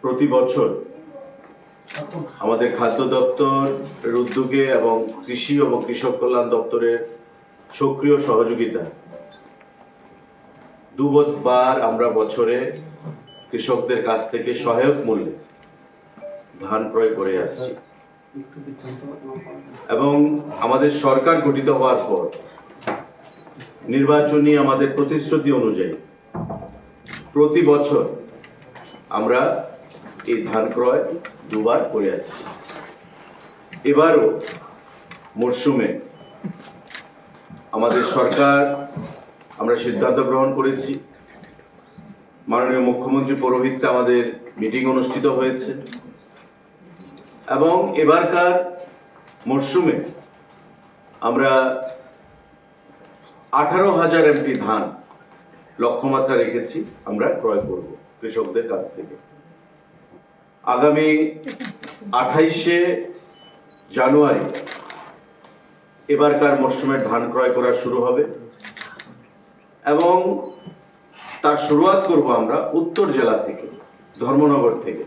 প্রতি বছর আমাদের খাদ্য দপ্তরের উদ্যোগে এবং কৃষি এবং কৃষক কল্যাণ দপ্তরের সক্রিয় সহযোগিতা দুবার আমরা বছরে কৃষকদের কাছ থেকে সহায়ক মূল্যে ধান ক্রয় করে আসছি এবং আমাদের সরকার গঠিত হওয়ার পর নির্বাচনী আমাদের প্রতিশ্রুতি অনুযায়ী প্রতি বছর আমরা এই ধান ক্রয় দুবার করে আসছি। এবারও মরশুমে আমাদের সরকার আমরা সিদ্ধান্ত গ্রহণ করেছি, মাননীয় মুখ্যমন্ত্রী পৌরোহিত্যে আমাদের মিটিং অনুষ্ঠিত হয়েছে এবং এবারকার মরশুমে আমরা 18,000 এমটি ধান লক্ষ্যমাত্রা রেখেছি আমরা ক্রয় করব কৃষকদের কাছ থেকে। আগামী 28শে জানুয়ারি এবারকার মরশুমের ধান ক্রয় করা শুরু হবে এবং তার শুরুয়াত করব আমরা উত্তর জেলা থেকে, ধর্মনগর থেকে।